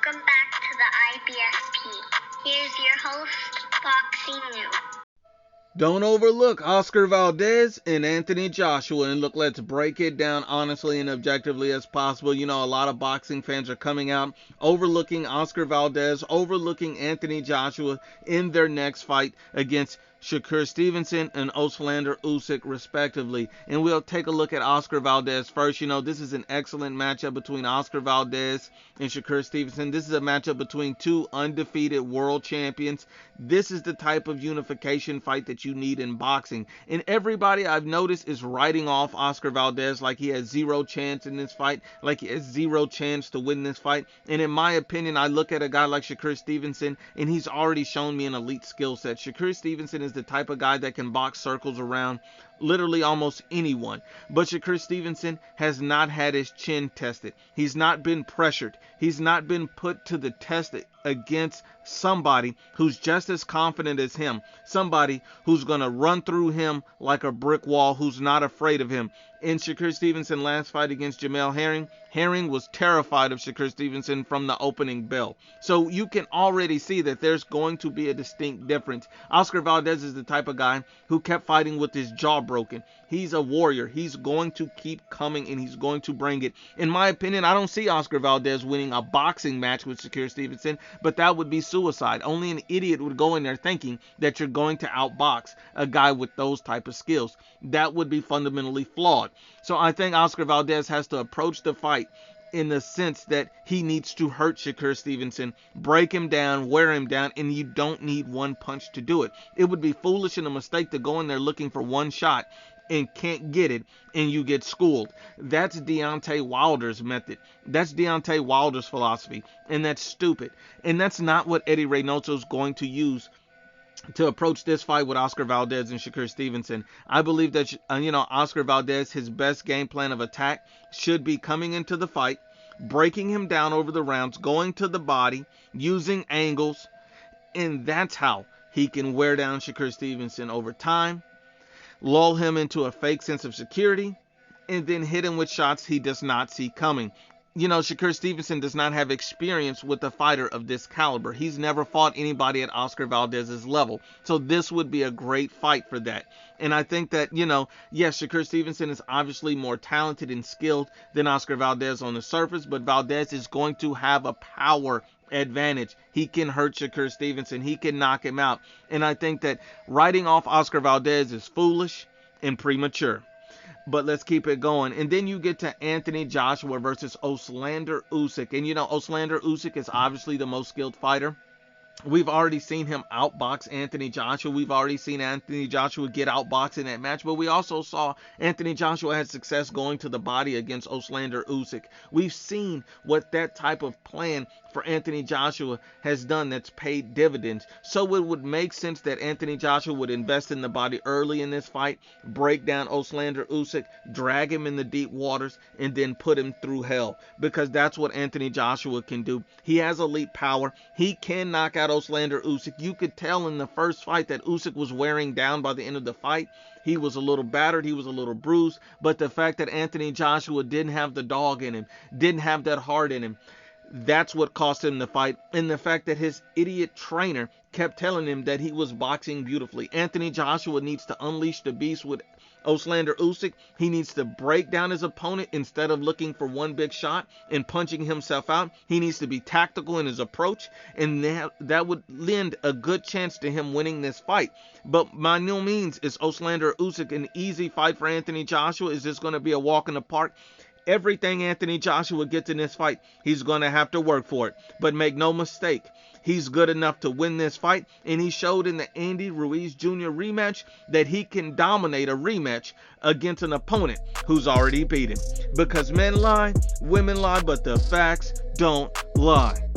Welcome back to the IBFP. Here's your host, Boxing New. Don't overlook Oscar Valdez and Anthony Joshua. And look, let's break it down honestly and objectively as possible. You know, a lot of boxing fans are coming out overlooking Oscar Valdez, overlooking Anthony Joshua in their next fight against Shakur Stevenson and Oslander Usyk respectively. And we'll take a look at Oscar Valdez first. You know, this is an excellent matchup between Oscar Valdez and Shakur Stevenson. This is a matchup between two undefeated world champions. This is the type of unification fight that you need in boxing. And everybody I've noticed is writing off Oscar Valdez like he has zero chance in this fight, like he has zero chance to win this fight. And in my opinion, I look at a guy like Shakur Stevenson and he's already shown me an elite skill set. Shakur Stevenson is the type of guy that can box circles around literally almost anyone. But Shakur Stevenson has not had his chin tested. He's not been pressured. He's not been put to the test against somebody who's just as confident as him. Somebody who's going to run through him like a brick wall, who's not afraid of him. In Shakur Stevenson's last fight against Jamel Herring, Herring was terrified of Shakur Stevenson from the opening bell. So you can already see that there's going to be a distinct difference. Oscar Valdez is the type of guy who kept fighting with his jaw broken. He's a warrior. He's going to keep coming and he's going to bring it. In my opinion, I don't see Oscar Valdez winning a boxing match with Shakur Stevenson, but that would be suicide. Only an idiot would go in there thinking that you're going to outbox a guy with those type of skills. That would be fundamentally flawed. So I think Oscar Valdez has to approach the fight in the sense that he needs to hurt Shakur Stevenson, break him down, wear him down, and you don't need one punch to do it. It would be foolish and a mistake to go in there looking for one shot and can't get it and you get schooled. That's Deontay Wilder's method. That's Deontay Wilder's philosophy, and that's stupid. And that's not what Eddie Reynoso is going to use to approach this fight with Oscar Valdez and Shakur Stevenson. I believe that, Oscar Valdez, his best game plan of attack should be coming into the fight, breaking him down over the rounds, going to the body, using angles, and that's how he can wear down Shakur Stevenson over time, lull him into a fake sense of security, and then hit him with shots he does not see coming. You know, Shakur Stevenson does not have experience with a fighter of this caliber. He's never fought anybody at Oscar Valdez's level. So this would be a great fight for that. And I think that, yes, Shakur Stevenson is obviously more talented and skilled than Oscar Valdez on the surface, but Valdez is going to have a power advantage. He can hurt Shakur Stevenson. He can knock him out. And I think that writing off Oscar Valdez is foolish and premature. But let's keep it going. And then you get to Anthony Joshua versus Oslander Usyk. And Oslander Usyk is obviously the most skilled fighter. We've already seen him outbox Anthony Joshua. We've already seen Anthony Joshua get outboxed in that match. But we also saw Anthony Joshua had success going to the body against Oslander Usyk. We've seen what that type of plan for Anthony Joshua has done that's paid dividends. So it would make sense that Anthony Joshua would invest in the body early in this fight, break down Oslander Usyk, drag him in the deep waters, and then put him through hell. Because that's what Anthony Joshua can do. He has elite power. He can knock out Oslander Usyk. You could tell in the first fight that Usyk was wearing down by the end of the fight. He was a little battered. He was a little bruised. But the fact that Anthony Joshua didn't have the dog in him, didn't have that heart in him, that's what cost him the fight. And the fact that his idiot trainer kept telling him that he was boxing beautifully. Anthony Joshua needs to unleash the beast with Oslander Usyk. He needs to break down his opponent instead of looking for one big shot and punching himself out. He needs to be tactical in his approach, and that would lend a good chance to him winning this fight. But by no means is Oslander Usyk an easy fight for Anthony Joshua. Is this going to be a walk in the park? Everything Anthony Joshua gets in this fight, he's going to have to work for it. But make no mistake, he's good enough to win this fight. And he showed in the Andy Ruiz Jr. rematch that he can dominate a rematch against an opponent who's already beat him. Because men lie, women lie, but the facts don't lie.